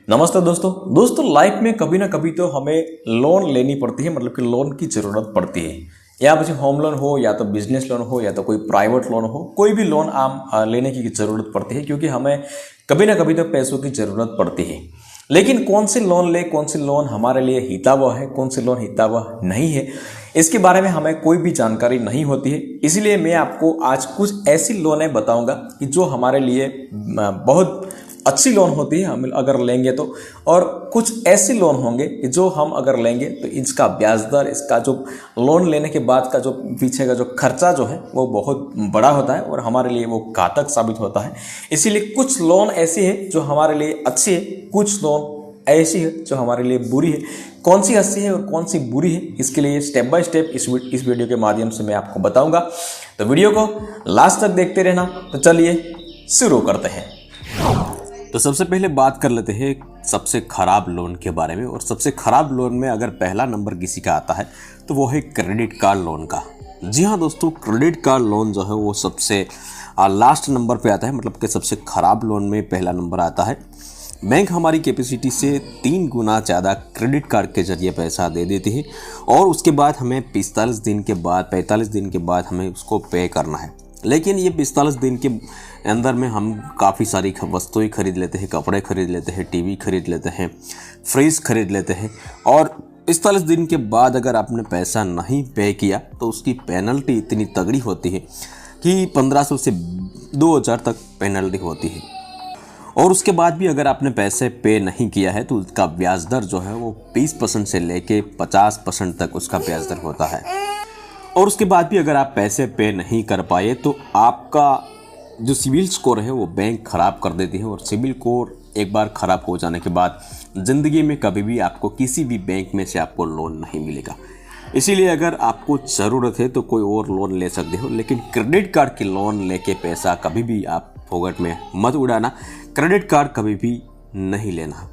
नमस्ते दोस्तों लाइफ में कभी ना कभी तो हमें लोन लेनी पड़ती है, मतलब कि लोन की ज़रूरत पड़ती है। या मुझे होम लोन हो, या तो बिजनेस लोन हो, या तो कोई प्राइवेट लोन हो, कोई भी लोन लेने की ज़रूरत पड़ती है, क्योंकि हमें कभी ना कभी तो पैसों की ज़रूरत पड़ती है। लेकिन कौन से लोन ले, कौन से लोन हमारे लिए हितावह है, कौन से लोन हितावह नहीं है, इसके बारे में हमें कोई भी जानकारी नहीं होती है। इसलिए मैं आपको आज कुछ ऐसी लोनें बताऊंगा कि जो हमारे लिए बहुत अच्छी लोन होती है हम अगर लेंगे तो, और कुछ ऐसे लोन होंगे कि जो हम अगर लेंगे तो इसका ब्याज दर, इसका जो लोन लेने के बाद का जो पीछे का जो खर्चा जो है वो बहुत बड़ा होता है और हमारे लिए वो घातक साबित होता है। इसीलिए कुछ लोन ऐसी है जो हमारे लिए अच्छी है, कुछ लोन ऐसी है जो हमारे लिए बुरी है। कौन सी अच्छी है और कौन सी बुरी है, इसके लिए स्टेप बाय स्टेप इस वीडियो के माध्यम से मैं आपको बताऊंगा। तो वीडियो को लास्ट तक देखते रहना। तो चलिए शुरू करते हैं। तो सबसे पहले बात कर लेते हैं सबसे खराब लोन के बारे में। और सबसे खराब लोन में अगर पहला नंबर किसी का आता है तो वो है क्रेडिट कार्ड लोन का। जी हाँ दोस्तों, क्रेडिट कार्ड लोन जो है वो सबसे लास्ट नंबर पे आता है, मतलब कि सबसे खराब लोन में पहला नंबर आता है। बैंक हमारी कैपेसिटी से 3 गुना ज़्यादा क्रेडिट कार्ड के जरिए पैसा दे देती है और उसके बाद हमें 45 दिन के बाद हमें उसको पे करना है। लेकिन ये 45 दिन के अंदर में हम काफ़ी सारी वस्तुएं खरीद लेते हैं, कपड़े खरीद लेते हैं, टीवी खरीद लेते हैं, फ्रिज खरीद लेते हैं, और 45 दिन के बाद अगर आपने पैसा नहीं पे किया तो उसकी पेनल्टी इतनी तगड़ी होती है कि 1500 से 2000 तक पेनल्टी होती है। और उसके बाद भी अगर आपने पैसे पे नहीं किया है तो उसका ब्याज दर जो है वो 20% से लेके 50% तक उसका ब्याज दर होता है। और उसके बाद भी अगर आप पैसे पे नहीं कर पाए तो आपका जो सिविल स्कोर है वो बैंक ख़राब कर देती है। और सिविल स्कोर एक बार ख़राब हो जाने के बाद ज़िंदगी में कभी भी आपको किसी भी बैंक में से आपको लोन नहीं मिलेगा। इसीलिए अगर आपको ज़रूरत है तो कोई और लोन ले सकते हो, लेकिन क्रेडिट कार्ड की लोन लेके पैसा कभी भी आप फोगट में मत उड़ाना। क्रेडिट कार्ड कभी भी नहीं लेना।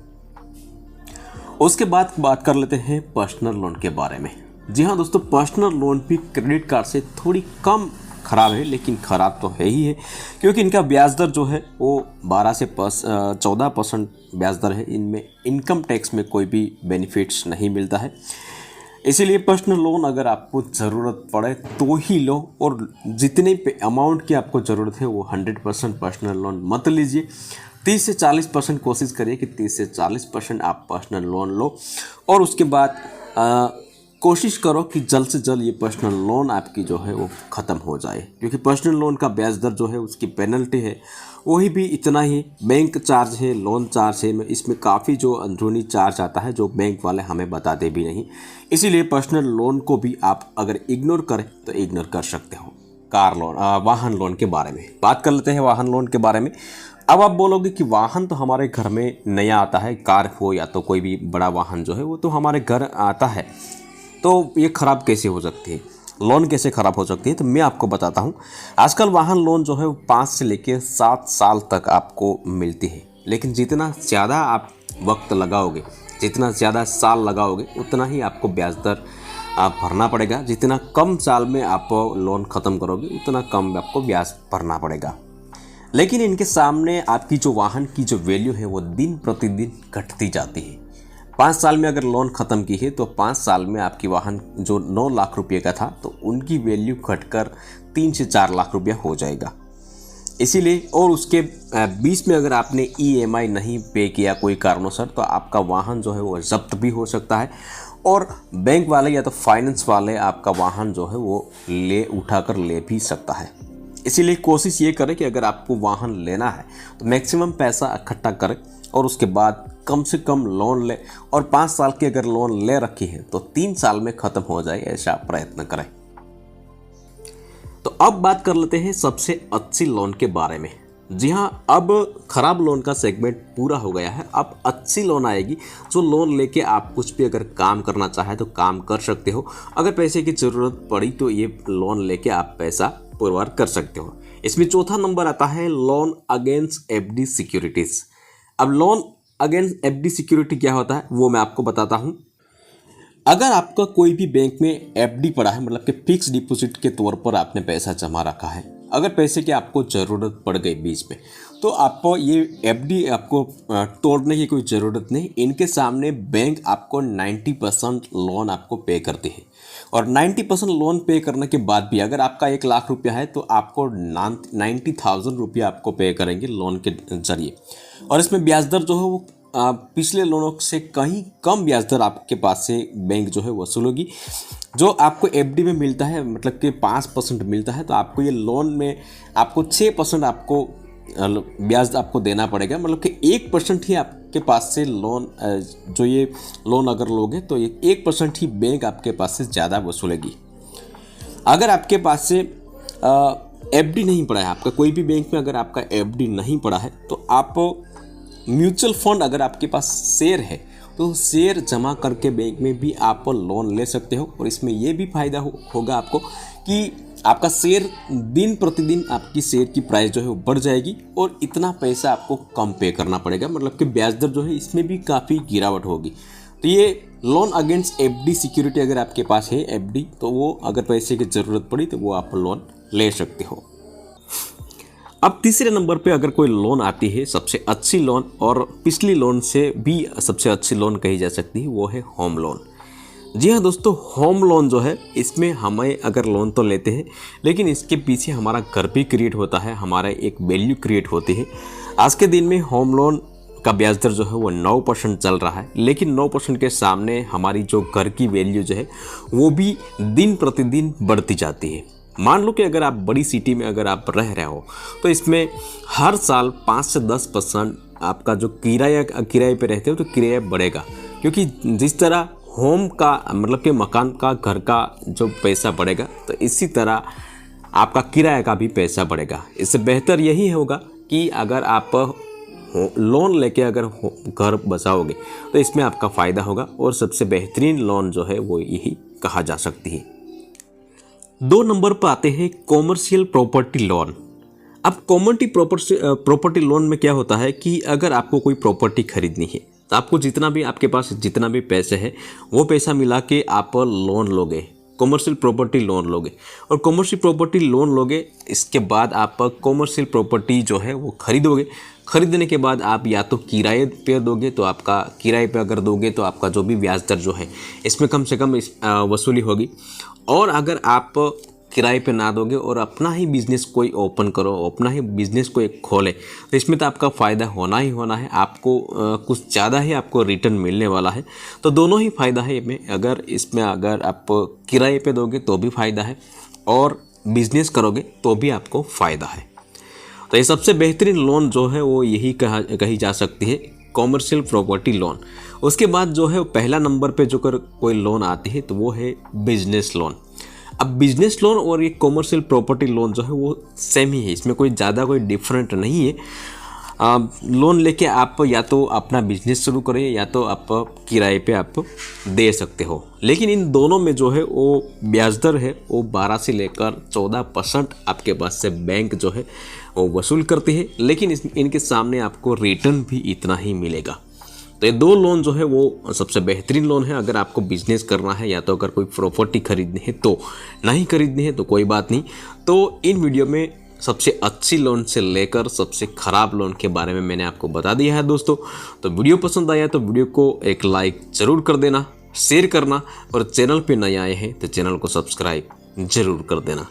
उसके बाद बात कर लेते हैं पर्सनल लोन के बारे में। जी हाँ दोस्तों, पर्सनल लोन भी क्रेडिट कार्ड से थोड़ी कम ख़राब है, लेकिन ख़राब तो है ही है, क्योंकि इनका ब्याज दर जो है वो 12 से 14% ब्याज दर है। इनमें इनकम टैक्स में कोई भी बेनिफिट्स नहीं मिलता है। इसीलिए पर्सनल लोन अगर आपको ज़रूरत पड़े तो ही लो, और जितने पे अमाउंट की आपको ज़रूरत है वो 100% पर्सनल लोन मत लीजिए। 30 से 40% कोशिश करिए कि 30 से 40% आप पर्सनल लोन लो, और उसके बाद कोशिश करो कि जल्द से जल्द ये पर्सनल लोन आपकी जो है वो ख़त्म हो जाए, क्योंकि पर्सनल लोन का ब्याज दर जो है उसकी पेनल्टी है वही भी इतना ही। बैंक चार्ज है, लोन चार्ज है, इसमें काफ़ी जो अंदरूनी चार्ज आता है जो बैंक वाले हमें बताते भी नहीं। इसीलिए पर्सनल लोन को भी आप अगर इग्नोर करें तो इग्नोर कर सकते हो। कार लोन, वाहन लोन के बारे में बात कर लेते हैं। वाहन लोन के बारे में अब आप बोलोगे कि वाहन तो हमारे घर में नया आता है, कार हो या तो कोई भी बड़ा वाहन जो है वो तो हमारे घर आता है, तो ये ख़राब कैसे हो सकती है, लोन कैसे ख़राब हो सकती है? तो मैं आपको बताता हूँ। आजकल वाहन लोन जो है वो 5 से लेकर 7 साल तक आपको मिलती है, लेकिन जितना ज़्यादा आप वक्त लगाओगे, जितना ज़्यादा साल लगाओगे, उतना ही आपको ब्याज दर भरना पड़ेगा। जितना कम साल में आप लोन ख़त्म करोगे उतना कम आपको ब्याज भरना पड़ेगा। लेकिन इनके सामने आपकी जो वाहन की जो वैल्यू है वो दिन प्रतिदिन घटती जाती है। 5 साल में अगर लोन ख़त्म की है तो 5 साल में आपकी वाहन जो 9 लाख रुपये का था तो उनकी वैल्यू घटकर 3 से 4 लाख रुपया हो जाएगा। इसीलिए, और उसके बीच में अगर आपने EMI नहीं पे किया कोई कारणों तो आपका वाहन जो है वो जब्त भी हो सकता है, और बैंक वाले या तो फाइनेंस वाले आपका वाहन जो है वो उठाकर ले भी सकता है। इसीलिए कोशिश ये करें कि अगर आपको वाहन लेना है तो मैक्सिमम पैसा इकट्ठा करें और उसके बाद कम से कम लोन ले, और 5 साल की अगर लोन ले रखी है तो 3 साल में ख़त्म हो जाए, ऐसा प्रयत्न करें। तो अब बात कर लेते हैं सबसे अच्छी लोन के बारे में। जी हाँ, अब ख़राब लोन का सेगमेंट पूरा हो गया है। अब अच्छी लोन आएगी, जो लोन लेके आप कुछ भी अगर काम करना चाहे तो काम कर सकते हो। अगर पैसे की ज़रूरत पड़ी तो ये लोन लेके आप पैसा पुरवार कर सकते हो। इसमें चौथा नंबर आता है लोन अगेंस्ट FD सिक्योरिटीज़। अब लोन अगेंस्ट FD सिक्योरिटी क्या होता है वो मैं आपको बताता हूँ। अगर आपका कोई भी बैंक में FD पड़ा है, मतलब कि फिक्स डिपॉजिट के तौर पर आपने पैसा जमा रखा है, अगर पैसे की आपको ज़रूरत पड़ गई बीच में, तो आपको ये एफडी आपको तोड़ने की कोई ज़रूरत नहीं। इनके सामने बैंक आपको 90% लोन आपको पे करती है, और 90% लोन पे करने के बाद भी अगर आपका 1 लाख रुपया है तो आपको 90,000 रुपया आपको पे करेंगे लोन के जरिए। और इसमें ब्याज दर जो है वो पिछले लोनों से कहीं कम ब्याज दर आपके पास से बैंक जो है वसूलेगी। जो आपको एफडी में मिलता है मतलब कि 5% मिलता है, तो आपको ये लोन में आपको 6% आपको ब्याज आपको देना पड़ेगा। मतलब कि 1% ही आपके पास से लोन जो ये लोन अगर लोगे तो ये 1% ही बैंक आपके पास से ज़्यादा वसूलेगी। अगर आपके पास से एफडी नहीं पड़ा है, आपका कोई भी बैंक में अगर आपका एफडी नहीं पड़ा है, तो आप म्यूचुअल फंड अगर आपके पास शेयर है तो शेयर जमा करके बैंक में भी आप लोन ले सकते हो। और इसमें यह भी फायदा होगा आपको कि आपका शेयर दिन प्रतिदिन आपकी शेयर की प्राइस जो है वो बढ़ जाएगी और इतना पैसा आपको कम पे करना पड़ेगा। मतलब कि ब्याज दर जो है इसमें भी काफ़ी गिरावट होगी। तो ये लोन अगेंस्ट एफडी सिक्योरिटी अगर आपके पास है एफडी, तो वो अगर पैसे की ज़रूरत पड़ी तो वो आप लोन ले सकते हो। अब तीसरे नंबर पे अगर कोई लोन आती है सबसे अच्छी लोन, और पिछली लोन से भी सबसे अच्छी लोन कही जा सकती है, वो है होम लोन। जी हाँ दोस्तों, होम लोन जो है इसमें हमें अगर लोन तो लेते हैं, लेकिन इसके पीछे हमारा घर भी क्रिएट होता है, हमारा एक वैल्यू क्रिएट होती है। आज के दिन में होम लोन का ब्याज दर जो है वो 9% चल रहा है, लेकिन 9% के सामने हमारी जो घर की वैल्यू जो है वो भी दिन प्रतिदिन बढ़ती जाती है। मान लो कि अगर आप बड़ी सिटी में अगर आप रह रहे हो तो इसमें हर साल 5 से 10% आपका जो किराए पे रहते हो तो किराया बढ़ेगा, क्योंकि जिस तरह होम का मतलब कि मकान का घर का जो पैसा बढ़ेगा, तो इसी तरह आपका किराए का भी पैसा बढ़ेगा। इससे बेहतर यही होगा कि अगर आप लोन लेके अगर घर बसाओगे तो इसमें आपका फ़ायदा होगा, और सबसे बेहतरीन लोन जो है वो यही कहा जा सकती है। 2 नंबर पर आते हैं कॉमर्शियल प्रॉपर्टी लोन। अब कॉमर्शियल प्रॉपर्टी लोन में क्या होता है कि अगर आपको कोई प्रॉपर्टी खरीदनी है तो आपको जितना भी आपके पास जितना भी पैसे है वो पैसा मिला के आप लोन लोगे, कॉमर्शियल प्रॉपर्टी लोन लोगे। और कॉमर्शियल प्रॉपर्टी लोन लोगे, इसके बाद आप कॉमर्शियल प्रॉपर्टी जो है वो खरीदोगे। खरीदने के बाद आप या तो किराए पे दोगे, तो आपका किराए पे अगर दोगे तो आपका जो भी ब्याज दर जो है इसमें कम से कम वसूली होगी। और अगर आप किराए पे ना दोगे और अपना ही बिज़नेस कोई ओपन करो, अपना ही बिज़नेस कोई खोले, तो इसमें तो आपका फ़ायदा होना ही होना है। आपको कुछ ज़्यादा ही आपको रिटर्न मिलने वाला है। तो दोनों ही फ़ायदा है इसमें अगर आप किराए पे दोगे तो भी फ़ायदा है, और बिज़नेस करोगे तो भी आपको फ़ायदा है। तो ये सबसे बेहतरीन लोन जो है वो यही कही जा सकती है, कॉमर्शियल प्रॉपर्टी लोन। उसके बाद जो है पहला नंबर पे जो कोई लोन आती है तो वो है बिजनेस लोन। अब बिजनेस लोन और ये कॉमर्शियल प्रॉपर्टी लोन जो है वो सेम ही है, इसमें कोई ज़्यादा कोई डिफरेंट नहीं है। लोन लेके आप या तो अपना बिजनेस शुरू करें या तो आप किराए पे आप दे सकते हो। लेकिन इन दोनों में जो है वो ब्याज दर है वो 12 से लेकर 14% आपके पास से बैंक जो है वो वसूल करती है, लेकिन इनके सामने आपको रिटर्न भी इतना ही मिलेगा। तो ये 2 लोन जो है वो सबसे बेहतरीन लोन है अगर आपको बिजनेस करना है या तो अगर कोई प्रॉपर्टी खरीदनी है तो। नहीं खरीदनी है तो कोई बात नहीं। तो इन वीडियो में सबसे अच्छी लोन से लेकर सबसे ख़राब लोन के बारे में मैंने आपको बता दिया है दोस्तों। तो वीडियो पसंद आया तो वीडियो को एक लाइक ज़रूर कर देना, शेयर करना, और चैनल पे नए आए हैं तो चैनल को सब्सक्राइब ज़रूर कर देना।